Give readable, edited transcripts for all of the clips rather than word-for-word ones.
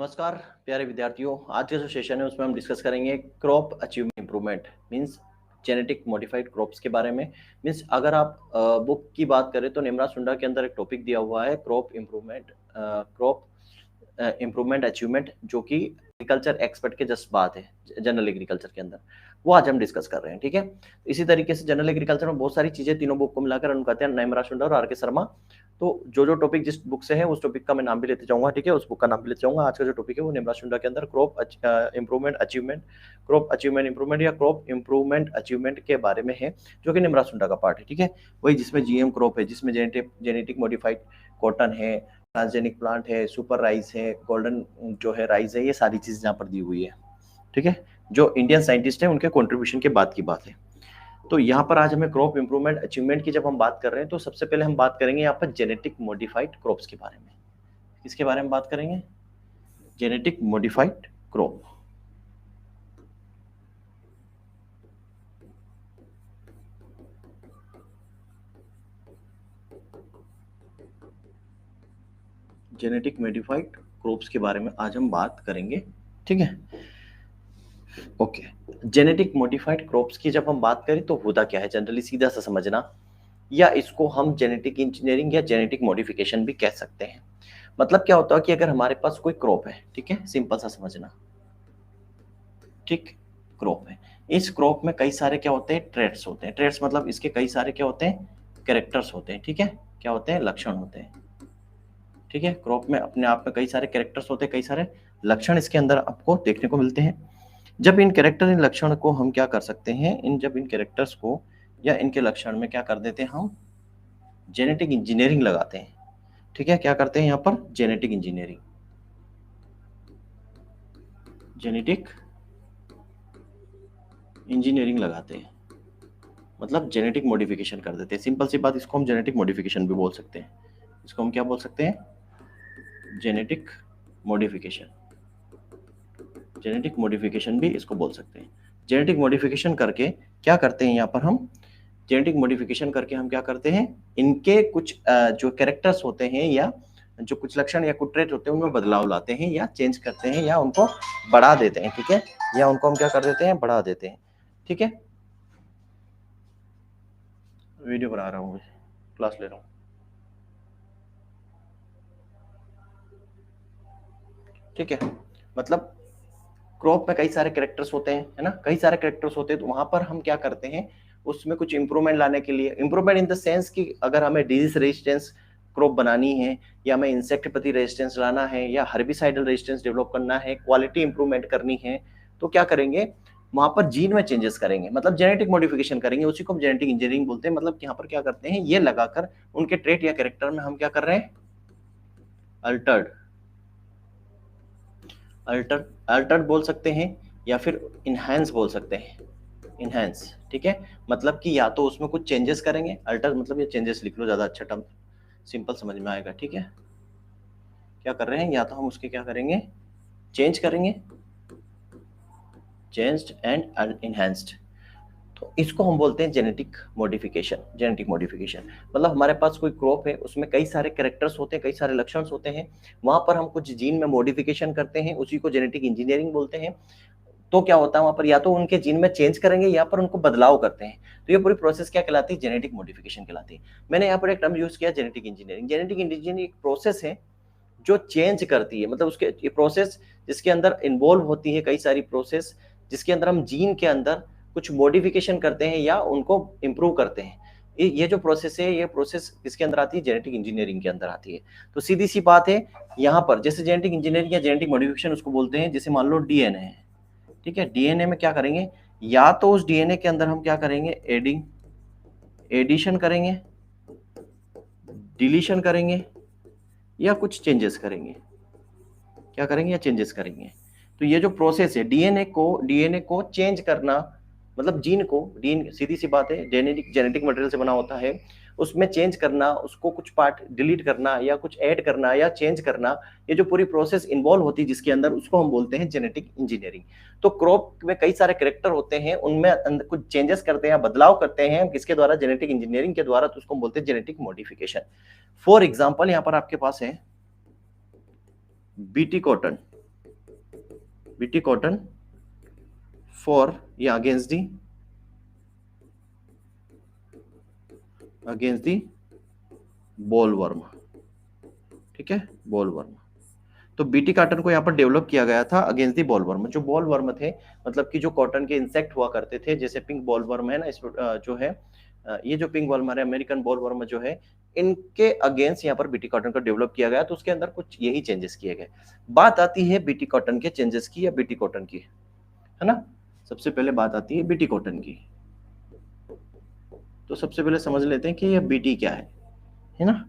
नमस्कार प्यारे विद्यार्थियों। आज का जो सेशन है उसमें हम डिस्कस करेंगे crop achievement improvement means genetic modified crops के बारे में। मींस अगर आप बुक की बात करें तो निमरा सुंडा के अंदर एक टॉपिक दिया हुआ है क्रॉप इम्प्रूवमेंट अचीवमेंट, जो कि एग्रीकल्चर एक्सपर्ट के जस्ट बात है जनरल एग्रीकल्चर के अंदर। वो आज हम डिस्कस कर रहे हैं, ठीक है। इसी तरीके से जनरल एग्रीकल्चर में बहुत सारी चीजें तीनों बुक को मिलाकर हम कहते हैं निमरा सुंडा और आर के शर्मा। तो जो टॉपिक जिस बुक से है उस टॉपिक का मैं नाम भी लेते जाऊंगा, ठीक है। उस बुक का नाम भी लेते जाऊंगा। आज का जो टॉपिक है वो निमरा सुंडा के अंदर क्रॉप इम्प्रूवमेंट इम्प्रूवमेंट या क्रॉप इम्प्रूवमेंट अचीवमेंट के बारे में है, जो कि निमरा सुंडा का पार्ट है, ठीक है। वही जिसमें जीएम क्रॉप है, जिसमें जेनेटिक मॉडिफाइड कॉटन है, ट्रांसजेनिक प्लांट है, सुपर राइस है, गोल्डन जो है राइस है, ये सारी चीजें यहाँ पर दी हुई है, ठीक है। जो इंडियन साइंटिस्ट है उनके कंट्रीब्यूशन के बाद की बात है। तो यहाँ पर आज हमें क्रॉप इम्प्रूवमेंट अचीवमेंट की जब हम बात कर रहे हैं तो सबसे पहले हम बात करेंगे यहाँ पर जेनेटिक मॉडिफाइड क्रॉप्स के बारे में। किसके बारे में बात करेंगे? Genetic modified crop. Genetic modified crops के बारे में आज हम बात करेंगे, ठीक है। ओके, जेनेटिक मॉडिफाइड क्रॉप्स की जब हम बात करें तो होता क्या है जनरली, सीधा सा समझना, या इसको हम जेनेटिक इंजीनियरिंग या जेनेटिक मॉडिफिकेशन भी कह सकते हैं। मतलब क्या होता है कि अगर हमारे पास कोई क्रॉप है, ठीक है, सिंपल सा समझना, ठीक, क्रॉप है। इस क्रॉप में कई सारे क्या होते हैं? ट्रेट्स होते हैं। ट्रेट्स मतलब इसके कई सारे क्या होते हैं? कैरेक्टर्स होते हैं, ठीक है। क्या होते हैं? लक्षण होते हैं, ठीक है। क्रॉप में अपने आप में कई सारे कैरेक्टर्स होते हैं, कई सारे लक्षण इसके अंदर आपको देखने को मिलते हैं। जब इन कैरेक्टर इन लक्षण को हम क्या कर सकते हैं, इन कैरेक्टर्स को या इनके लक्षण में क्या कर देते हैं, हम जेनेटिक इंजीनियरिंग लगाते हैं, ठीक है। क्या करते हैं यहाँ पर? जेनेटिक इंजीनियरिंग लगाते हैं, मतलब जेनेटिक मॉडिफिकेशन कर देते हैं। सिंपल सी बात, इसको हम जेनेटिक मॉडिफिकेशन भी बोल सकते हैं। इसको हम क्या बोल सकते हैं? जेनेटिक मॉडिफिकेशन भी इसको बोल सकते हैं। जेनेटिक मॉडिफिकेशन करके क्या करते हैं यहाँ पर हम? जेनेटिक मॉडिफिकेशन करके हम क्या करते हैं? इनके कुछ जो कैरेक्टर्स होते हैं या जो कुछ लक्षण या कुछ ट्रेट होते हैं उनमें बदलाव लाते हैं या चेंज करते हैं या उनको बढ़ा देते हैं, ठीक है। या उनको हम क्या कर देते हैं? बढ़ा देते हैं, ठीक है। वीडियो बना रहा हूँ, क्लास ले रहा हूँ, ठीक है। मतलब क्रॉप में कई सारे कैरेक्टर्स होते हैं, है ना, कई सारे कैरेक्टर्स होते हैं। तो वहां पर हम क्या करते हैं? उसमें कुछ इंप्रूवमेंट लाने के लिए, इंप्रूवमेंट इन द सेंस कि अगर हमें डिजीज रेजिस्टेंस क्रॉप बनानी है, या हमें इंसेक्ट प्रति रेजिस्टेंस लाना है, या हर्बिसाइडल रेजिस्टेंस डेवलप करना है, क्वालिटी इंप्रूवमेंट करनी है, तो क्या करेंगे? वहां पर जीन में चेंजेस करेंगे, मतलब जेनेटिक मॉडिफिकेशन करेंगे। उसी को हम जेनेटिक इंजीनियरिंग बोलते हैं। मतलब यहाँ पर क्या करते हैं? ये लगाकर उनके ट्रेट या कैरेक्टर में हम क्या कर रहे हैं? अल्टर्ड अल्टर्ड बोल सकते हैं, या फिर इनहैंस बोल सकते हैं। इनहैंस, ठीक है। मतलब कि या तो उसमें कुछ चेंजेस करेंगे, अल्टर मतलब ये चेंजेस लिख लो, ज्यादा अच्छा टर्म, सिंपल समझ में आएगा, ठीक है। क्या कर रहे हैं? या तो हम उसके क्या करेंगे? चेंज करेंगे, चेंज्ड एंड इनहैंस्ड। तो इसको हम बोलते हैं जेनेटिक मॉडिफिकेशन। मतलब हमारे पास कोई क्रॉप है, उसमें कई सारे कैरेक्टर्स होते हैं, कई सारे लक्षण होते हैं, वहां पर हम कुछ जीन में मॉडिफिकेशन करते हैं, उसी को जेनेटिक इंजीनियरिंग बोलते हैं। तो क्या होता है वहां पर? या तो उनके जीन में चेंज करेंगे या पर उनको बदलाव करते हैं। तो ये पूरी प्रोसेस क्या कहलाती है? जेनेटिक मॉडिफिकेशन कहलाती है। मैंने यहाँ पर एक टर्म यूज किया, जेनेटिक इंजीनियरिंग। जेनेटिक इंजीनियरिंग एक प्रोसेस है जो चेंज करती है, मतलब उसके ये प्रोसेस जिसके अंदर इन्वॉल्व होती है कई सारी प्रोसेस, जिसके अंदर हम जीन के अंदर कुछ मॉडिफिकेशन करते हैं या उनको इम्प्रूव करते हैं। ये जो प्रोसेस है, ये प्रोसेस किसके अंदर आती है? जेनेटिक इंजीनियरिंग के अंदर आती है। तो सीधी सी बात है, यहाँ पर जैसे जेनेटिक इंजीनियरिंग या जेनेटिक मॉडिफिकेशन उसको बोलते हैं। जैसे मान लो डीएनए है, ठीक है। डीएनए में क्या करेंगे? या तो उस डीएनए के अंदर हम क्या करेंगे? एडिशन करेंगे, डिलीशन करेंगे, या कुछ चेंजेस करेंगे। क्या करेंगे? या चेंजेस करेंगे। तो ये जो प्रोसेस है डीएनए को चेंज करना, मतलब जीन को, डीएन सीधी सी बात है जेनेटिक मटेरियल से बना होता है, उसमें चेंज करना, उसको कुछ पार्ट डिलीट करना या कुछ ऐड करना या चेंज करना, ये जो पूरी प्रोसेस इन्वॉल्व होती है जिसके अंदर, उसको हम बोलते हैं जेनेटिक इंजीनियरिंग। तो क्रॉप में कई सारे कैरेक्टर होते हैं, उनमें कुछ चेंजेस करते हैं, बदलाव करते हैं, किसके द्वारा? जेनेटिक इंजीनियरिंग के द्वारा। तो उसको हम बोलते हैं जेनेटिक मॉडिफिकेशन। फॉर एग्जाम्पल यहाँ पर आपके पास है BT cotton, BT cotton for या अगेंस्ट दी बोलवर्म, ठीक है, बोलवर्म। तो बीटी कॉटन को यहाँ पर डेवलप किया गया था अगेंस्ट दी बॉलवर्म। जो बॉलवर्म थे मतलब कि जो कॉटन के इंसेक्ट हुआ करते थे, जैसे पिंक बॉलवर्म है ना, इस जो है ये जो पिंक बॉलवर्म है, अमेरिकन बॉलवर्म जो है, इनके अगेंस्ट यहाँ पर बीटी कॉटन को डेवलप किया गया। तो उसके अंदर कुछ यही चेंजेस किए गए। बात आती है बीटी कॉटन के चेंजेस की या बीटी कॉटन की, है ना। सबसे पहले बात आती है बीटी कॉटन की। तो सबसे पहले समझ लेते हैं कि ये बीटी क्या है ना,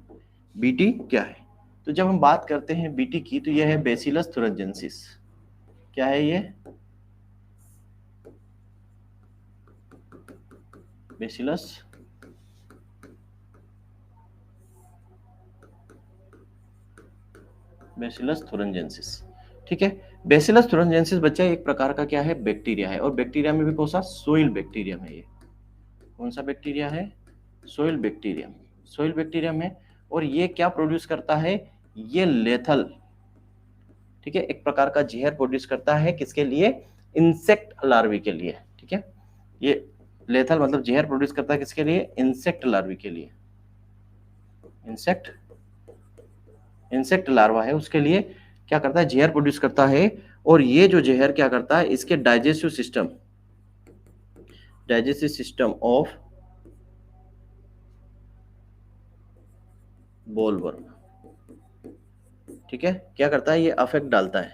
बीटी क्या है। तो जब हम बात करते हैं बीटी की, तो यह है बेसिलस थुरिंजेंसिस। क्या है ये? बेसिलस थुरिंजेंसिस, ठीक है। बेसिलस थुरिंजेंसिस बच्चा एक प्रकार का क्या है, बैक्टीरिया है। और बैक्टीरिया में भी कौन सा? सोइल बैक्टीरियम है ये। कौन सा बैक्टीरिया है? Soil bacterium. सोइल बैक्टीरियम है। और ये क्या प्रोड्यूस करता है? ये लेथल, ठीक है, एक प्रकार का जहर प्रोड्यूस करता है। किसके लिए? इंसेक्ट लार्वी के लिए, ठीक है। ये लेथल मतलब जहर प्रोड्यूस करता है किसके लिए? इंसेक्ट लार्वी के लिए। इंसेक्ट लार्वा है उसके लिए क्या करता है? जहर प्रोड्यूस करता है। और ये जो जहर क्या करता है? इसके डाइजेस्टिव सिस्टम ऑफ बोलवर्म, ठीक है, क्या करता है? ये अफेक्ट डालता है।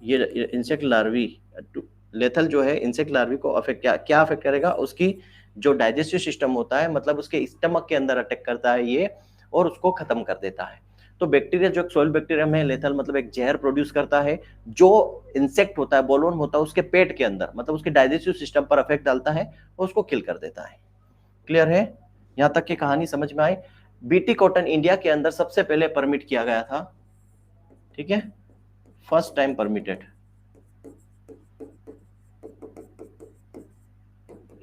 ये इंसेक्ट लार्वी, लेथल जो है इंसेक्ट लार्वी को अफेक्ट क्या अफेक्ट करेगा? उसकी जो डाइजेस्टिव सिस्टम होता है, मतलब उसके स्टमक के अंदर अटैक करता है ये, और उसको खत्म कर देता है। तो बैक्टीरिया जो सोइल बैक्टीरियम है, लेथल मतलब एक जहर प्रोड्यूस करता है जो इंसेक्ट होता है, बोलवर्म होता है, उसके पेट के अंदर, मतलब उसके डाइजेस्टिव सिस्टम पर अफेक्ट डालता है और उसको किल कर देता है। क्लियर है? यहां तक की कहानी समझ में आई। बीटी कॉटन इंडिया के अंदर सबसे पहले परमिट किया गया था, ठीक है, फर्स्ट टाइम परमिटेड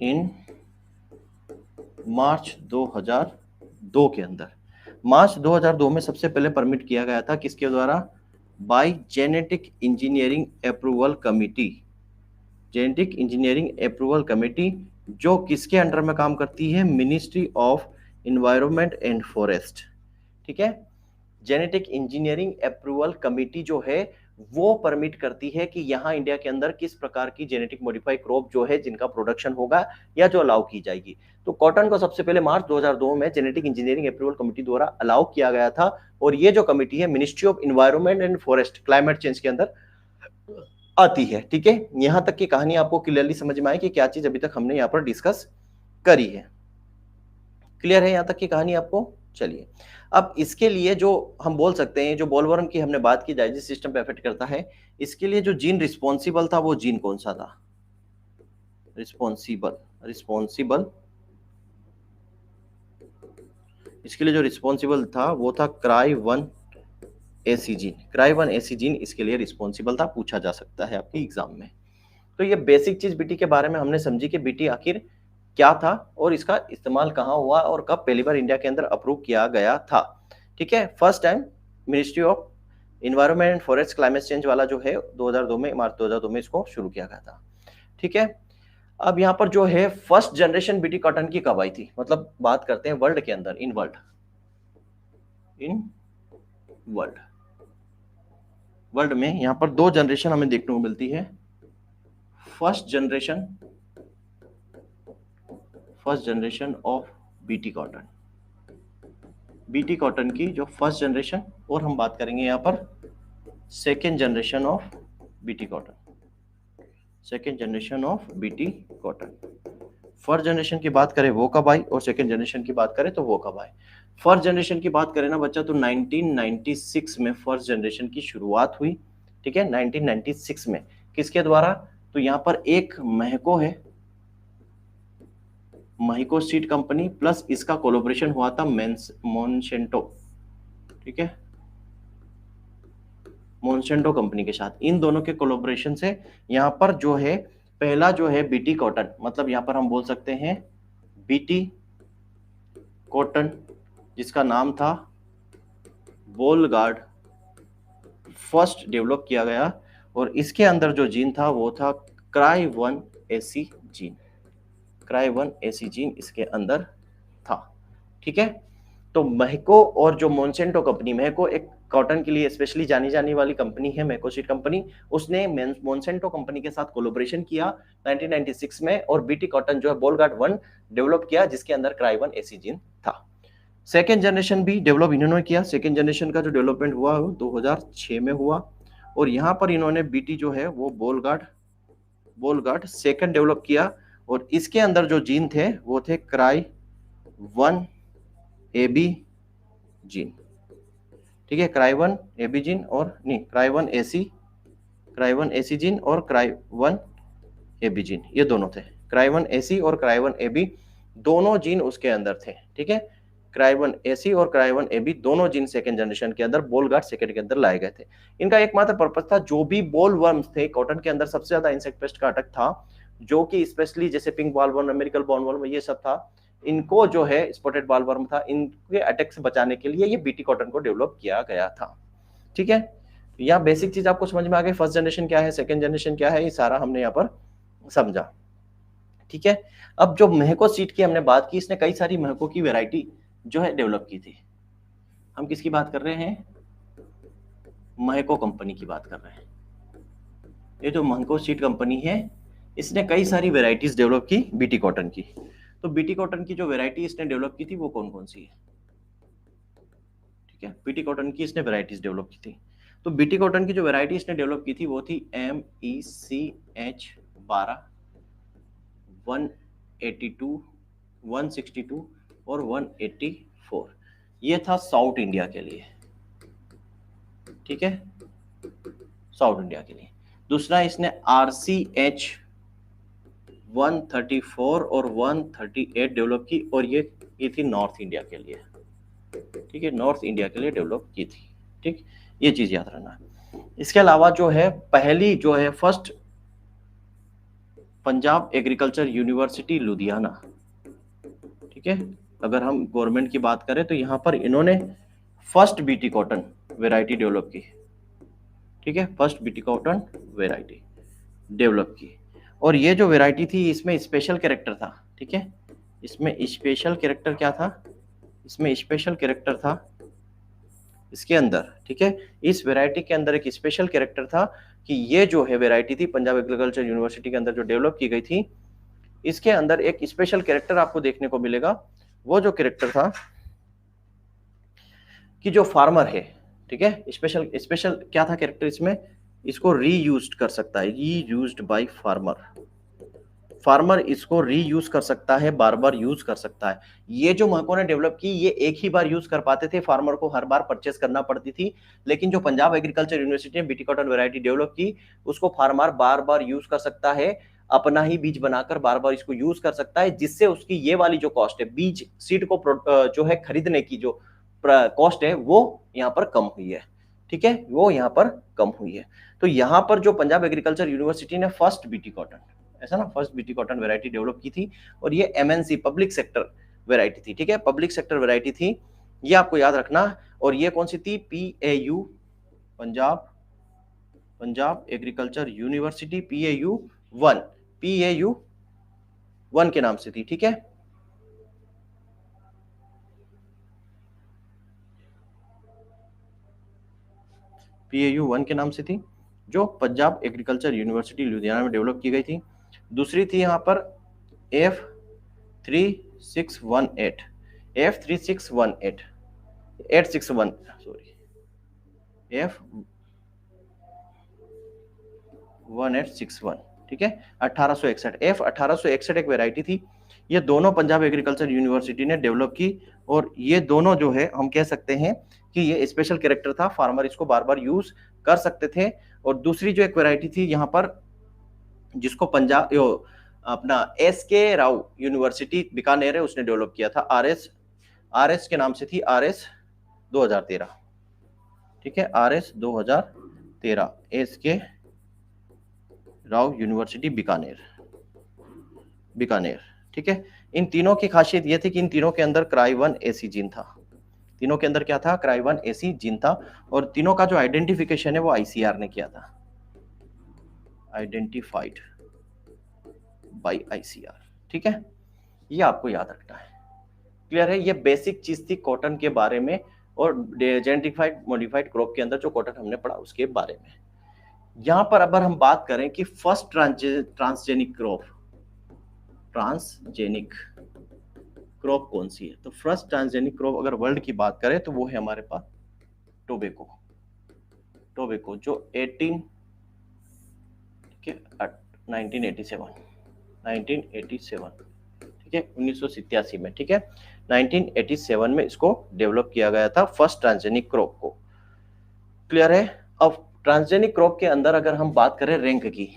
इन मार्च 2002 के अंदर। मार्च 2002 में सबसे पहले परमिट किया गया था किसके द्वारा? Bye genetic engineering approval committee. Genetic engineering approval committee जो किसके अंडर में काम करती है? Ministry of environment and forest, ठीक है। जेनेटिक इंजीनियरिंग अप्रूवल कमिटी जो है वो परमिट करती है कि यहाँ इंडिया के अंदर किस प्रकार की जेनेटिक मॉडिफाइड क्रॉप जो है जिनका प्रोडक्शन होगा या जो अलाउ की जाएगी। तो कॉटन को सबसे पहले मार्च 2002 में जेनेटिक इंजीनियरिंग अप्रूवल कमिटी द्वारा अलाउ किया गया था। और ये जो कमिटी है ministry of environment and forest, climate change के अंदर आती है, ठीक है। यहां तक की कहानी आपको क्लियरली समझ में आई कि क्या चीज अभी तक हमने यहाँ पर डिस्कस करी है। क्लियर है यहां तक की कहानी आपको? चलिए, अब इसके लिए जो हम बोल सकते हैं, जो बॉलवर्म की हमने बात की डाइजेस्ट सिस्टम पे अफेक्ट करता है, इसके लिए जो जीन रिस्पॉन्सिबल था वो जीन कौन सा था? रिस्पॉन्सिबल इसके लिए जो रिस्पॉन्सिबल था वो था CRY1AC जीन। CRY1AC जीन इसके लिए रिस्पॉन्सिबल था, पूछा जा सकता है आपके एग्जाम में। तो ये बेसिक चीज बीटी के बारे में हमने समझी कि बीटी आखिर क्या था और इसका इस्तेमाल कहाँ हुआ और कब पहली बार इंडिया के अंदर अप्रूव किया गया था, ठीक है। First time ministry of environment and forest climate change वाला जो है 2002 में, मार्च 2002 में इसको शुरू किया गया था, ठीक है। अब यहाँ पर जो है फर्स्ट जनरेशन बीटी कॉटन की कब आई थी, मतलब बात करते हैं वर्ल्ड के अंदर, इन वर्ल्ड में यहाँ पर दो जनरेशन हमें देखने को मिलती है। First generation of BT cotton की जो फर्स्ट जनरेशन, और हम बात करेंगे यहाँ पर second generation of BT cotton. First generation की बात करें वो कब आई और सेकेंड जनरेशन की बात करें तो वो कब आई। फर्स्ट जनरेशन की बात करें ना बच्चा तो 1996 में फर्स्ट जनरेशन की शुरुआत हुई, ठीक है, 1996 में। किसके द्वारा? तो यहाँ पर एक महिको सीड कंपनी प्लस इसका कोलैबोरेशन हुआ था मोनसेंटो, ठीक है, मोनसेंटो कंपनी के साथ। इन दोनों के कोलैबोरेशन से यहाँ पर जो है पहला जो है बीटी कॉटन, मतलब यहाँ पर हम बोल सकते हैं बीटी कॉटन, जिसका नाम था बोल गार्ड, फर्स्ट डेवलप किया गया। और इसके अंदर जो जीन था वो था क्राई1AC जीन। क्राई1AC जीन इसके अंदर था। ठीक है, तो महको और जो मोनसेंटो कंपनी, महको एक कॉटन के लिए स्पेशली जानी जाने वाली कंपनी है, महको सीड कंपनी, उसने मोनसेंटो कंपनी के साथ कोलैबोरेशन किया 1996 में और बीटी कॉटन जो है बोलगार्ड 1 डेवलप किया जिसके अंदर क्राई1AC जीन था। सेकेंड जनरेशन भी डेवलप इन्होंने किया। सेकेंड जनरेशन का जो डेवलपमेंट हुआ वो 2006 में हुआ और यहाँ पर इन्होंने बीटी जो है वो बोलगार्ड सेकेंड डेवलप किया और इसके अंदर जो जीन थे वो थे क्राई1AB जीन। ठीक है, क्राई1AB जीन और नहीं क्राई1AC जीन और क्राई1AB जीन, ये दोनों थे। क्राई1AC और क्राई1AB दोनों जीन उसके अंदर थे। ठीक है, क्राई1AC और क्राई1AB दोनों जीन सेकेंड जनरेशन के अंदर बोलगार्ड सेकेंड के अंदर लाए गए थे। इनका एकमात्र पर्पस था, जो भी बॉल वर्म्स थे कॉटन के अंदर सबसे ज्यादा इंसेक्ट पेस्ट का अटैक था, जो कि स्पेशली जैसे पिंक बॉलवर्म, अमेरिकन बॉलवर्म, ये सब था, इनको जो है स्पॉटेड बॉलवर्म था, इनके अटैक से बचाने के लिए ये बीटी कॉटन को डेवलप किया गया था। ठीक है, यहाँ बेसिक चीज आपको समझ में आ गई, फर्स्ट जनरेशन क्या है, सेकेंड जनरेशन क्या है, ये सारा हमने यहाँ पर समझा। ठीक है, अब जो महको सीड की हमने बात की, इसने कई सारी महको की वैरायटी जो है डेवलप की थी। हम किसकी बात कर रहे हैं, महको कंपनी की बात कर रहे हैं। ये जो महको सीड कंपनी है इसने कई सारी वैरायटीज डेवलप की बीटी कॉटन की। तो बीटी कॉटन की जो वैरायटी इसने डेवलप की थी वो कौन कौन सी है। ठीक है, बीटी कॉटन की इसने वैरायटीज डेवलप की थी। तो बीटी कॉटन की जो वैरायटी इसने डेवलप की थी वो थी MECH12, 182, 162 और 184। ये था साउथ इंडिया के लिए। ठीक है, साउथ इंडिया के लिए। दूसरा इसने RCH 134 और 138 डेवलप की और ये थी नॉर्थ इंडिया के लिए। ठीक है, नॉर्थ इंडिया के लिए डेवलप की थी। ठीक, ये चीज याद रखना। इसके अलावा जो है पहली जो है first Punjab agriculture university Ludhiana. ठीक है, अगर हम गवर्नमेंट की बात करें तो यहाँ पर इन्होंने first BT cotton variety develop की। ठीक है, first BT cotton variety develop की और ये जो वेराइटी थी इसमें स्पेशल कैरेक्टर था। ठीक है, इसमें स्पेशल कैरेक्टर क्या था, इसमें स्पेशल कैरेक्टर था इसके अंदर। ठीक है, इस वेराइटी के अंदर एक स्पेशल कैरेक्टर था कि ये जो है वेराइटी थी पंजाब एग्रीकल्चर यूनिवर्सिटी के अंदर जो डेवलप की गई थी, इसके अंदर एक स्पेशल कैरेक्टर आपको देखने को मिलेगा। वो जो कैरेक्टर था कि जो फार्मर है, ठीक है, स्पेशल क्या था कैरेक्टर इसमें, इसको रीयूज्ड कर सकता है, रीयूज्ड बाय फार्मर इसको रीयूज कर सकता है, बार बार यूज कर सकता है। ये जो महको ने डेवलप की ये एक ही बार यूज कर पाते थे, फार्मर को हर बार परचेस करना पड़ती थी। लेकिन जो पंजाब एग्रीकल्चर यूनिवर्सिटी ने बीटी कॉटन वैरायटी डेवलप की उसको फार्मर बार बार यूज कर सकता है, अपना ही बीज बनाकर बार बार इसको यूज कर सकता है, जिससे उसकी ये वाली जो कॉस्ट है बीज सीड को जो है खरीदने की जो कॉस्ट है वो यहाँ पर कम हुई है। ठीक है, वो यहाँ पर कम हुई है। तो यहाँ पर जो पंजाब एग्रीकल्चर यूनिवर्सिटी ने फर्स्ट बीटी कॉटन, ऐसा ना, first BT cotton variety develop की थी और ये MNC पब्लिक सेक्टर वैरायटी थी। ठीक है, पब्लिक सेक्टर वैरायटी थी, ये आपको याद रखना। और ये कौन सी थी, PAU, Punjab agriculture university PAU 1 के नाम से थी। ठीक है, PAU 1 के नाम से थी, जो पंजाब एग्रीकल्चर यूनिवर्सिटी लुधियाना में डेवलप की गई थी। दूसरी थी यहाँ पर F3618, 861, सॉरी, F1861। ठीक है, 1861, F1861 एक वैरायटी थी। ये दोनों पंजाब एग्रीकल्चर यूनिवर्सिटी ने डेवलप की और ये दोनों जो है हम कह सकते हैं कि ये स्पेशल कैरेक्टर था, फार्मर इसको बार बार यूज कर सकते थे। और दूसरी जो एक वैरायटी थी यहाँ पर जिसको पंजाब अपना SK राव यूनिवर्सिटी बीकानेर है उसने डेवलप किया था, RS के नाम से थी, RS 2013। ठीक है, RS 2013, SK Rao university Bikaner. ठीक है, इन तीनों की खासियत यह थी कि इन तीनों के अंदर क्राई1AC जीन था। तीनों के अंदर क्या था, क्राई1AC जीन था और तीनों का जो आइडेंटिफिकेशन है वो ICAR ने किया था। Identified by ICR. ठीक है, ये आपको याद रखना है। क्लियर है, ये बेसिक चीज थी कॉटन के बारे में और जेनेटिफाइड मॉडिफाइड क्रॉप के अंदर जो कॉटन हमने पढ़ा उसके बारे में। यहां पर अगर हम बात करें कि फर्स्ट ट्रांसजेनिक क्रॉप कौन सी है, तो फर्स्ट ट्रांसजेनिक क्रॉप अगर वर्ल्ड की बात करें तो वो है हमारे पास टोबैको जो 1987 ठीक है 1987 में, ठीक है 1987 में इसको डेवलप किया गया था फर्स्ट ट्रांसजेनिक क्रॉप को। क्लियर है। अब ट्रांसजेनिक क्रॉप के अंदर अगर हम बात करें रैंक की,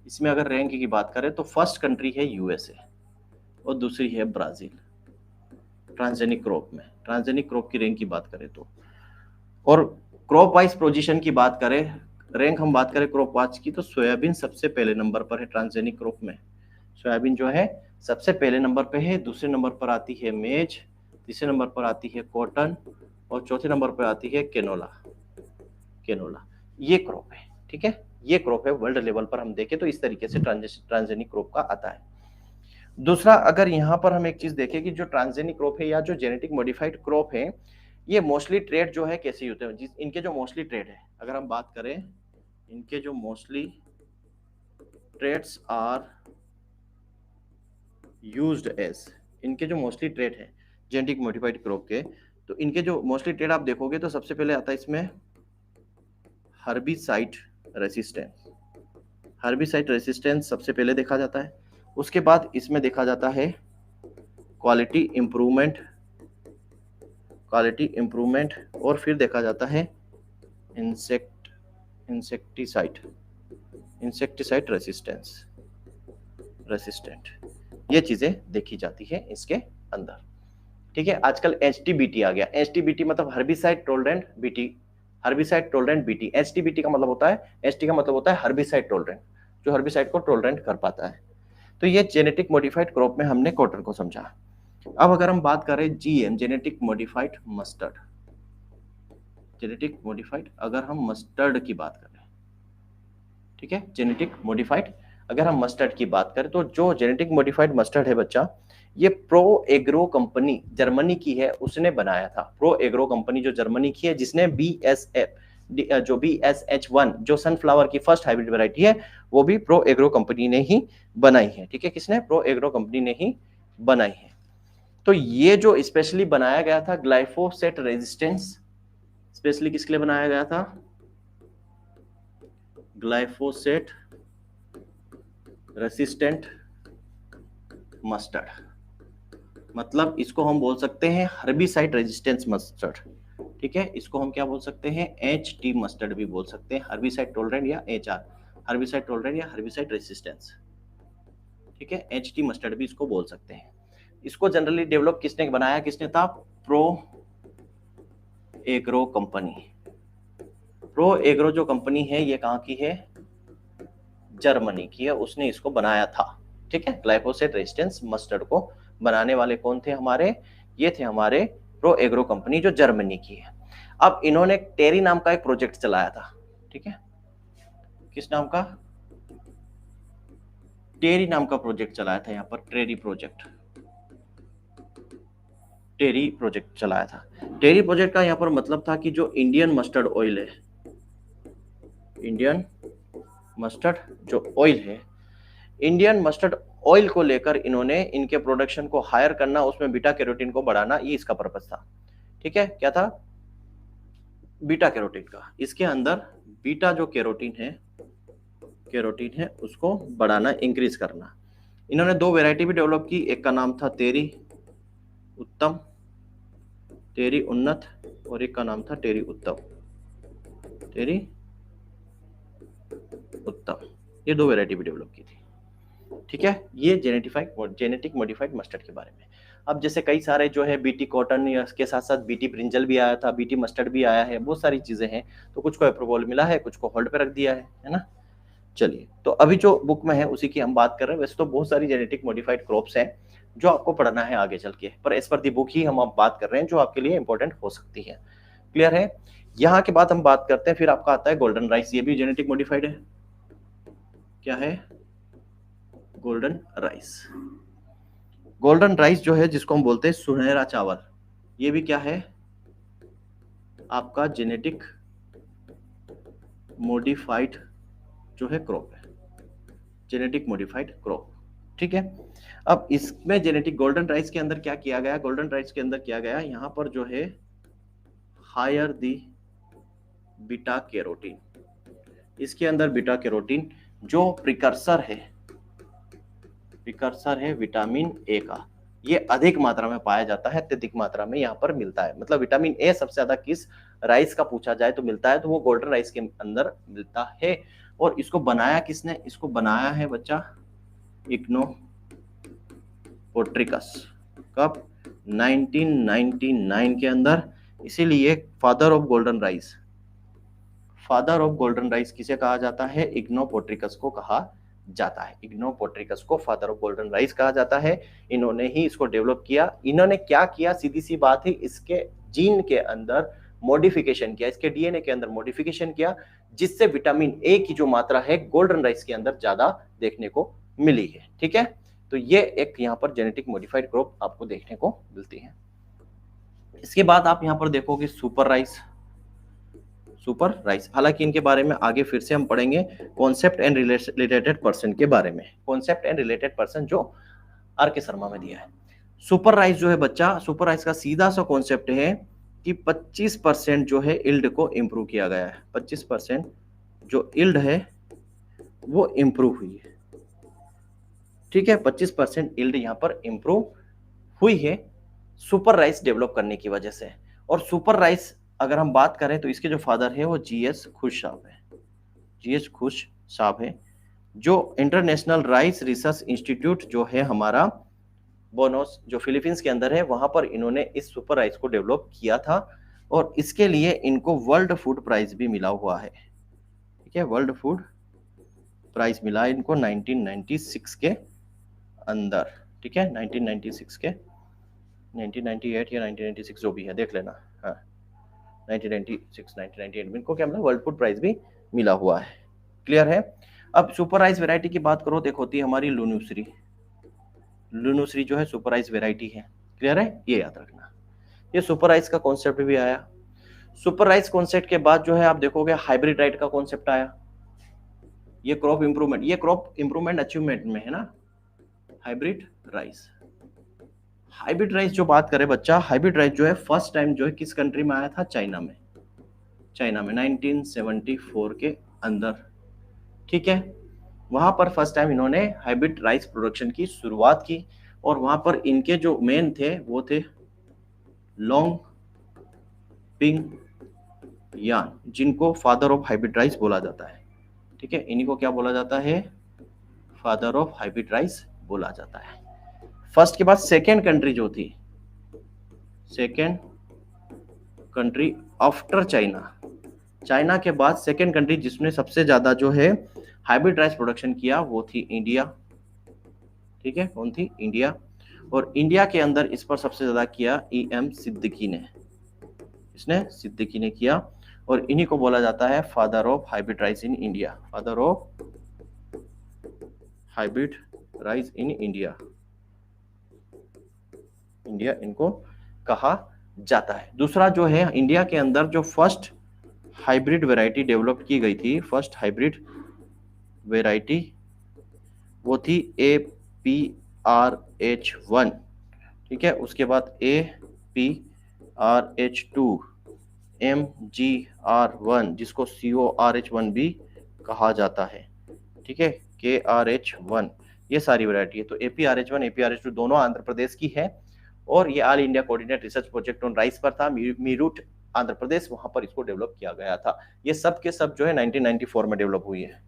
इसमें अगर रैंक की बात करें तो फर्स्ट कंट्री है यूएसए और दूसरी है ब्राजील ट्रांसजेनिक क्रॉप में। ट्रांसजेनिक क्रॉप की रैंक की बात करें तो, और क्रॉप वाइज पोजीशन की बात करें, रैंक हम बात करें क्रॉप वाइज की, तो सोयाबीन सबसे पहले नंबर पर है ट्रांसजेनिक क्रॉप में। सोयाबीन जो है सबसे पहले नंबर पे है, दूसरे नंबर पर आती है मेज, तीसरे नंबर पर आती है कॉटन और चौथे नंबर पर आती है केनोला। ये क्रॉप है, ठीक है, ये क्रॉप है। वर्ल्ड लेवल पर हम देखें तो इस तरीके से ट्रांसजेनिक क्रॉप का आता है। दूसरा, अगर यहाँ पर हम एक चीज देखें कि जो ट्रांसजेनिक क्रॉप है या जो जेनेटिक मॉडिफाइड क्रॉप है, ये मोस्टली ट्रेड जो है कैसे होते हैं, इनके जो मोस्टली ट्रेड है, अगर हम बात करें इनके जो mostly trades are used as, इनके जो मोस्टली ट्रेड है जेनेटिक मॉडिफाइड क्रॉप के, तो इनके जो मोस्टली ट्रेड आप देखोगे तो सबसे पहले आता है इसमें हर्बिसाइड रेसिस्टेंस सबसे पहले देखा जाता है। उसके बाद इसमें देखा जाता है क्वालिटी इंप्रूवमेंट और फिर देखा जाता है इंसेक्टिसाइड रेसिस्टेंट, ये चीजें देखी जाती है इसके अंदर। ठीक है, आजकल HTBT आ गया। HTBT मतलब हर्बिसाइड टोलरेंट बीटी, HTBT का मतलब होता है, HT का मतलब होता है हर्बिसाइड टोलरेंट, जो हर्बिसाइड को टोलरेंट कर पाता है। तो ये जेनेटिक मॉडिफाइड क्रॉप में हमने कॉटन को समझा। अब अगर हम बात करें GM जेनेटिक मॉडिफाइड मस्टर्ड, अगर हम मस्टर्ड की बात करें, ठीक है, जेनेटिक मॉडिफाइड अगर हम मस्टर्ड की बात करें तो जो जेनेटिक मॉडिफाइड मस्टर्ड है बच्चा, ये प्रो एग्रो कंपनी जर्मनी की है, उसने बनाया था। प्रो एग्रो कंपनी जो जर्मनी की है, जिसने जो BSH1 जो सनफ्लावर की फर्स्ट हाइब्रिड वैरायटी है, वो भी प्रो एग्रो कंपनी ने ही बनाई है। ठीक है, किसने? प्रो एग्रो कंपनी ने ही बनाई है। तो ये जो स्पेशली बनाया गया था ग्लाइफोसेट रेजिस्टेंस, स्पेशली किसके लिए बनाया गया था? ग्लाइफोसेट रेसिस्टेंट मस्टर्ड, मतलब इसको हम बोल सकते हैं हर्बिसाइड रेजिस्टेंस मस्टर्ड। ठीक है, इसको हम क्या बोल सकते हैं? HT मस्टर्ड भी बोल सकते हैं, हर्बिसाइड टोलरेंट या HR, हर्बिसाइड टोलरेंट या हर्बिसाइड रेसिस्टेंस। ठीक है, HT मस्टर्ड भी इसको बोल सकते हैं। इसको जनरली डेवलप किसने बनाया, किसने था? Pro agro company. Pro agro जो कंपनी है ये कहाँ की है? जर्मनी की है, उसने इसको बनाया था। ठीक है, ग्लाइफोसेट रेजिस्टेंस मस्टर्ड को बनाने वाले कौन थे हमारे? ये थे हमारे प्रो एग्रो कंपनी जो जर्मनी की है। अब इन्होंने टेरी नाम का एक प्रोजेक्ट चलाया था। ठीक है, किस नाम का? टेरी नाम का प्रोजेक्ट चलाया था यहाँ पर, टेरी प्रोजेक्ट चलाया था। टेरी प्रोजेक्ट का यहाँ पर मतलब था कि जो इंडियन मस्टर्ड ऑयल है, इंडियन मस्टर्ड ऑयल को लेकर इन्होंने इनके प्रोडक्शन को हायर करना, उसमें बीटा कैरोटीन को बढ़ाना, ये इसका पर्पस था। ठीक है, क्या था? बीटा कैरोटीन का, इसके अंदर बीटा जो कैरोटीन है उसको बढ़ाना, इंक्रीज करना। इन्होंने दो वैरायटी भी डेवलप की, एक का नाम था टेरी उन्नत और एक का नाम था टेरी उत्तम। ये दो वैरायटी भी डेवलप की थी। ठीक है, ये जेनेटिक मॉडिफाइड मस्टर्ड के बारे में। अब जैसे कई सारे जो है BT कॉटन के साथ साथ BT ब्रिंजल भी आया था, BT मस्टर्ड भी आया है, बहुत सारी चीजें हैं। तो कुछ को अप्रूवल मिला है, कुछ को होल्ड पे रख दिया है ना। चलिए, तो अभी जो बुक में है उसी की हम बात कर रहे हैं। वैसे तो बहुत सारी जेनेटिक मॉडिफाइड क्रॉप्स हैं जो आपको पढ़ना है आगे चल के, पर एज पर दी बुक ही हम अब बात कर रहे हैं जो आपके लिए इंपॉर्टेंट हो सकती है। क्लियर है? यहाँ के बाद हम बात करते हैं, फिर आपका आता है गोल्डन राइस, ये भी जेनेटिक मॉडिफाइड है। क्या है? Golden rice. गोल्डन राइस जो है जिसको हम बोलते हैं सुनहरा चावल, ये भी क्या है? आपका जेनेटिक मॉडिफाइड जो है क्रॉप है, जेनेटिक मॉडिफाइड क्रॉप। ठीक है, अब इसमें जेनेटिक गोल्डन राइस के अंदर क्या किया गया? गोल्डन राइस के अंदर किया गया यहां पर जो है हायर दी बीटा कैरोटीन, इसके अंदर बीटा कैरोटीन जो प्रिकर्सर है विटामिन ए का, ये अधिक मात्रा में पाया जाता है, अत्यधिक मात्रा में यहाँ पर मिलता है। मतलब विटामिन ए सबसे ज्यादा किस राइस का पूछा जाए तो मिलता है, तो वो गोल्डन राइस के अंदर मिलता है। और इसको बनाया किसने? इसको बनाया है बच्चा इग्नो पोट्रिकस। कब? 1999 के अंदर। इसीलिए father of golden rice, father of golden rice किसे कहा जाता है? इग्नो पोट्रिकस को कहा जाता है। इग्नो पोट्रिकस को फादर ऑफ गोल्डन राइस कहा जाता है। इन्होंने ही इसको डेवलप किया। इन्होंने क्या किया? सीधी सी बात है, इसके जीन के अंदर मॉडिफिकेशन किया, इसके डीएनए के अंदर मॉडिफिकेशन किया, जिससे विटामिन ए की जो मात्रा है गोल्डन राइस के अंदर ज्यादा देखने को मिली है। ठीक है, तो ये एक यहाँ पर जेनेटिक मॉडिफाइड क्रॉप आपको देखने को मिलती है। इसके बाद आप यहाँ पर देखोगे सुपर राइस, सुपर राइस। हालांकि इनके बारे में आगे फिर से हम पढ़ेंगे कॉन्सेप्ट एंड रिलेटेड पर्सन के बारे में, कॉन्सेप्ट एंड रिलेटेड पर्सन जो आर के शर्मा में दिया है। सुपर राइस जो है बच्चा, सुपर राइस का सीधा सा कॉन्सेप्ट है कि 25% जो है इल्ड को इंप्रूव किया गया है। 25% जो इल्ड है वो इंप्रूव हुई है। ठीक है, 25% इल्ड यहाँ पर इंप्रूव हुई है सुपर राइस डेवलप करने की वजह से। और सुपर राइस अगर हम बात करें तो इसके जो फादर है वो जीएस खुश साहब है, जीएस खुश साहब है, जो इंटरनेशनल राइस रिसर्च इंस्टीट्यूट जो है हमारा बोनोस जो फिलीपींस के अंदर है, वहां पर इन्होंने इस सुपर राइस को डेवलप किया था। और इसके लिए इनको वर्ल्ड फूड प्राइज भी मिला हुआ है। ठीक है, वर्ल्ड फूड प्राइज मिला है इनको 1996 के अंदर। ठीक है, 1996 के, 1998 या 1996 जो भी है देख लेना। हाँ, 1996 1998 में इनको क्या मिला? वर्ल्ड फूड प्राइज भी मिला हुआ है। क्लियर है? अब सुपर राइस वैरायटी की बात करो, देखो होती है हमारी लुनुश्री। लुनुश्री जो है सुपर राइस वैरायटी है। क्लियर है? ये याद रखना। ये सुपर राइस का कॉन्सेप्ट भी आया। सुपर राइस कॉन्सेप्ट के बाद जो है आप देखोगे हाइब्रिड राइस का कॉन्सेप्ट आया। ये क्रॉप इंप्रूवमेंट, ये क्रॉप इंप्रूवमेंट अचीवमेंट में है ना, हाइब्रिड राइस। हाइब्रिड राइस जो बात करें बच्चा, हाइब्रिड राइस जो है फर्स्ट टाइम जो है किस कंट्री में आया था? चाइना में, चाइना में 1974 के अंदर। ठीक है, वहां पर फर्स्ट टाइम इन्होंने हाइब्रिड राइस प्रोडक्शन की शुरुआत की। और वहां पर इनके जो मेन थे वो थे लॉन्ग पिंग यान, जिनको फादर ऑफ हाइब्रिड राइस बोला जाता है। ठीक है, इन्हीं को क्या बोला जाता है? फादर ऑफ हाइब्रिड राइस बोला जाता है। फर्स्ट के बाद सेकेंड कंट्री जो थी, second country after China, China के बाद सेकेंड कंट्री जिसने सबसे ज्यादा जो है हाइब्रिड राइस प्रोडक्शन किया वो थी इंडिया। ठीक है, कौन थी? इंडिया। और इंडिया के अंदर इस पर सबसे ज्यादा किया EM सिद्दीकी ने, इसने सिद्दीकी ने किया। और इन्हीं को बोला जाता है father of hybrid rice in India, father of hybrid rice in India, India इनको कहा जाता है। दूसरा जो है इंडिया के अंदर जो फर्स्ट हाइब्रिड वैरायटी डेवलप की गई थी, फर्स्ट हाइब्रिड वैरायटी वो थी APRH1। ठीक है, उसके बाद APRH2, MGR1 जिसको CORH1 भी कहा जाता है। ठीक है, KRH1, ये सारी वैरायटी है। तो APRH1 APRH2 दोनों आंध्र प्रदेश की है। और ये all India coordinate research project on rice पर था, मीरूट आंध्र प्रदेश, वहां पर इसको डेवलप किया गया था। ये सब के सब जो है 1994 में डेवलप हुई है,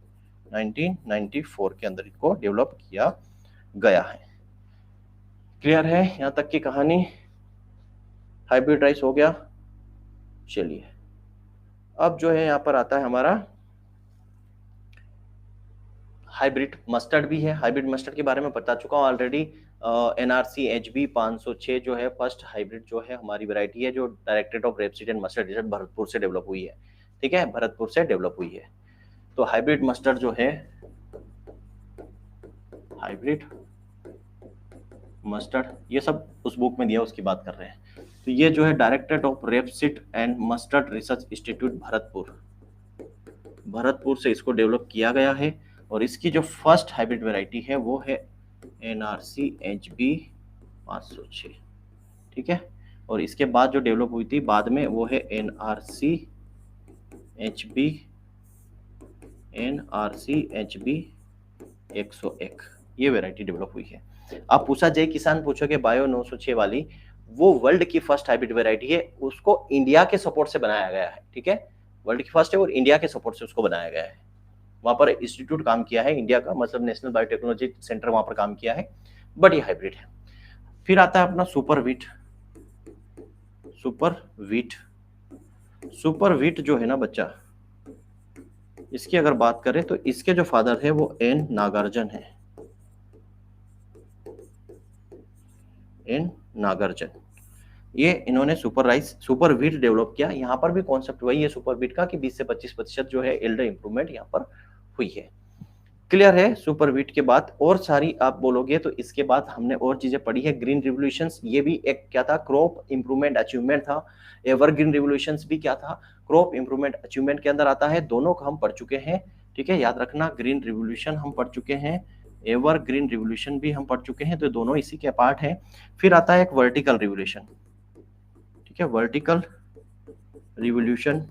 1994 के अंदर इसको डेवलप किया गया है। क्लियर है यहां तक की कहानी? हाइब्रिड राइस हो गया। चलिए, अब जो है यहाँ पर आता है हमारा हाइब्रिड मस्टर्ड भी है। हाइब्रिड मस्टर्ड के बारे में बता चुका हूँ ऑलरेडी। NRC HB 506 जो है फर्स्ट हाइब्रिड जो है हमारी वैरायटी है, जो directorate of rapeseed and mustard research Bharatpur से डेवलप हुई है। ठीक है, भरतपुर से डेवलप हुई है। तो हाइब्रिड मस्टर्ड जो है हाइब्रिड मस्टर्ड, ये सब उस बुक में दिया, उसकी बात कर रहे हैं। तो ये जो है directorate of rapeseed and mustard research institute Bharatpur से इसको डेवलप किया गया है। और इसकी जो फर्स्ट हाइब्रिड वैरायटी है वो है NRC HB 506, ठीक है। और इसके बाद जो डेवलप हुई थी बाद में वो है NRC HB 101, ये वैरायटी डेवलप हुई है। आप पूछा जय किसान पूछोगे बायो 906 वाली, वो वर्ल्ड की फर्स्ट हाइब्रिड वैरायटी है, उसको इंडिया के सपोर्ट से बनाया गया है, ठीक है। वर्ल्ड की फर्स्ट है और इंडिया के सपोर्ट से उसको बनाया गया है। वहां पर इंस्टीट्यूट काम किया है इंडिया का, मतलब नेशनल बायोटेक्नोलॉजी सेंटर वहां पर काम किया है, बट ये हाइब्रिड है। फिर आता है अपना सुपर वीट जो है ना बच्चा, इसकी अगर बात करें तो इसके जो फादर है वो N नागार्जुन है। ये इन्होंने सुपर वीट डेवलप किया। यहाँ पर भी कॉन्सेप्ट वही है सुपर वीट का कि 20 से 25% जो है एल्डर इंप्रूवमेंट यहाँ पर हुई है। क्लियर है। सुपर वीट के बाद और सारी आप बोलोगे तो इसके बाद हमने और चीजें पढ़ी है। ग्रीन रिवोल्यूशंस, ये भी एक क्या था, क्रॉप इंप्रूवमेंट अचीवमेंट था। एवरग्रीन रिवोल्यूशंस भी क्या था, क्रॉप इंप्रूवमेंट अचीवमेंट के अंदर आता है। दोनों को हम पढ़ चुके हैं, ठीक है, याद रखना। ग्रीन रिवोल्यूशन हम पढ़ चुके हैं, एवरग्रीन रिवोल्यूशन भी हम पढ़ चुके हैं, तो दोनों इसी के पार्ट है। फिर आता है एक वर्टिकल रिवोल्यूशन, ठीक है, वर्टिकल रिवोल्यूशन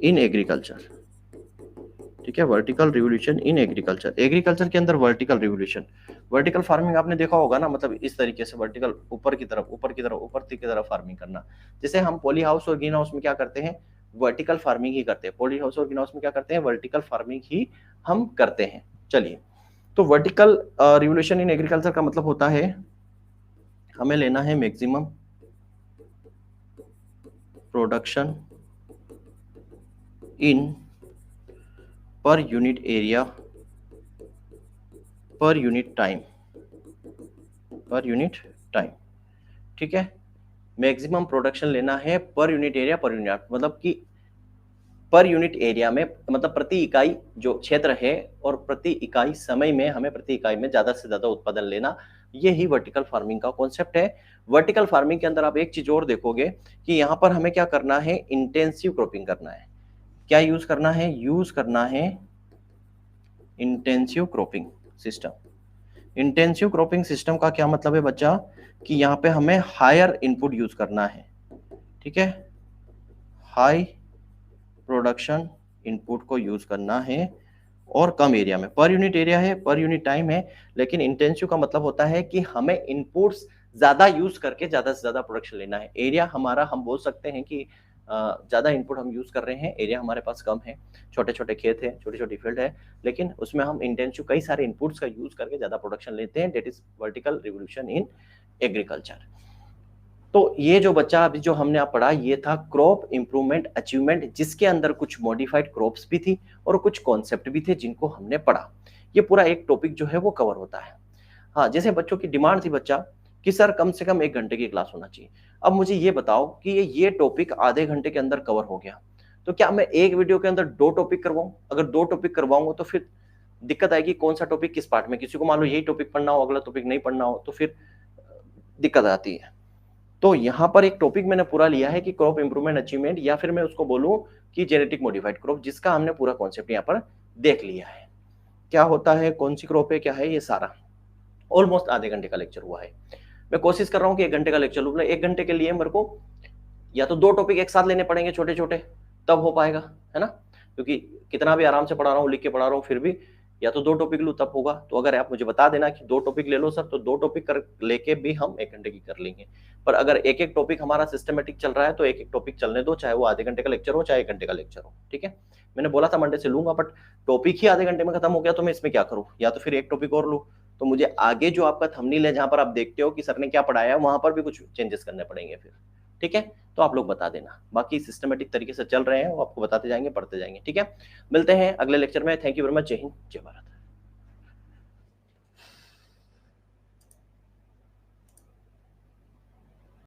इन एग्रीकल्चर, ठीक है, वर्टिकल रिवोल्यूशन इन एग्रीकल्चर के अंदर वर्टिकल रिवोल्यूशन। वर्टिकल फार्मिंग आपने देखा होगा ना, मतलब इस तरीके से वर्टिकल ऊपर की तरफ फार्मिंग करना। जैसे हम पॉली हाउस और ग्रीन हाउस में क्या करते हैं, वर्टिकल फार्मिंग ही करते हैं। पॉली हाउस और ग्रीन हाउस में क्या करते हैं, वर्टिकल फार्मिंग ही हम करते हैं। चलिए, तो वर्टिकल रिवोल्यूशन इन एग्रीकल्चर का मतलब होता है हमें लेना है maximum production in per unit area per unit time, ठीक है। मैक्सिमम प्रोडक्शन लेना है per unit area per unit, मतलब कि पर यूनिट एरिया में, मतलब प्रति इकाई जो क्षेत्र है और प्रति इकाई समय में हमें प्रति इकाई में ज्यादा से ज्यादा उत्पादन लेना, ये ही वर्टिकल फार्मिंग का कॉन्सेप्ट है। वर्टिकल फार्मिंग के अंदर आप एक चीज और देखोगे कि यहाँ पर हमें क्या करना है, इंटेंसिव क्रॉपिंग करना है। क्या यूज करना है, intensive cropping system. Intensive cropping system का क्या मतलब है बच्चा, कि यहाँ पे हमें हायर इनपुट यूज करना है, ठीक है, हाई प्रोडक्शन इनपुट को यूज करना है और कम एरिया में। पर यूनिट एरिया है, पर यूनिट टाइम है, लेकिन इंटेंसिव का मतलब होता है कि हमें इनपुट्स ज्यादा यूज करके ज्यादा से ज्यादा प्रोडक्शन लेना है। एरिया हमारा, हम बोल सकते हैं कि ज्यादा इनपुट हम यूज कर रहे हैं, एरिया हमारे पास कम है, छोटे छोटे खेत है, छोटी छोटी फील्ड है, लेकिन उसमें हम इंटेंसिव कई सारे इनपुट्स का यूज करके ज्यादा प्रोडक्शन लेते हैं। That is vertical revolution in agriculture. तो ये जो बच्चा अभी जो हमने आप पढ़ा, ये था क्रॉप इंप्रूवमेंट अचीवमेंट, जिसके अंदर कुछ मॉडिफाइड क्रॉप्स भी थी और कुछ कॉन्सेप्ट भी थे जिनको हमने पढ़ा। ये पूरा एक टॉपिक जो है वो कवर होता है। हाँ, जैसे बच्चों की डिमांड थी बच्चा कि सर कम से कम 1 घंटे की क्लास होना चाहिए। अब मुझे ये बताओ कि ये टॉपिक आधे घंटे के अंदर कवर हो गया, तो क्या मैं एक वीडियो के अंदर 2 टॉपिक करवाऊं? अगर 2 टॉपिक करवाऊंगा तो फिर दिक्कत आएगी, कौन सा टॉपिक किस पार्ट में। किसी को मान लो यही टॉपिक पढ़ना हो, अगला टॉपिक नहीं पढ़ना हो, तो फिर दिक्कत आती है। तो यहाँ पर एक टॉपिक मैंने पूरा लिया है कि क्रॉप इंप्रूवमेंट अचीवमेंट, या फिर मैं उसको बोलूं कि जेनेटिक मॉडिफाइड क्रॉप, जिसका हमने पूरा कॉन्सेप्ट यहाँ पर देख लिया है। क्या होता है, कौन सी क्रॉप है, क्या है, ये सारा ऑलमोस्ट आधे घंटे का लेक्चर हुआ है। मैं कोशिश कर रहा हूँ कि 1 घंटे का लेक्चर लूँ। 1 घंटे के लिए मेरे को या तो 2 टॉपिक एक साथ लेने पड़ेंगे छोटे छोटे, तब हो पाएगा, है ना, क्योंकि कितना भी आराम से पढ़ा रहा हूँ, लिख के पढ़ा रहा हूँ, फिर भी या तो 2 टॉपिक लूँ तब होगा। तो अगर आप मुझे बता देना कि 2 टॉपिक ले लो सर, तो 2 टॉपिक कर लेके भी हम 1 घंटे की कर लेंगे। पर अगर एक एक टॉपिक हमारा सिस्टमेटिक चल रहा है तो एक एक टॉपिक चलने दो, चाहे वो आधे घंटे का लेक्चर हो चाहे 1 घंटे का लेक्चर हो, ठीक है। मैंने बोला था मंडे से लूंगा, बट टॉपिक ही आधे घंटे में खत्म हो गया तो मैं इसमें क्या करूँ, या तो फिर एक टॉपिक और लूँ। तो मुझे आगे जो आपका थंबनेल है, जहां पर आप देखते हो कि सर ने क्या पढ़ाया है, वहां पर भी कुछ चेंजेस करने पड़ेंगे फिर, ठीक है। तो आप लोग बता देना, बाकी सिस्टमेटिक तरीके से चल रहे हैं, वो आपको बताते जाएंगे, पढ़ते जाएंगे, ठीक है। मिलते हैं अगले लेक्चर में। Thank you very much. जय हिंद, जय भारत।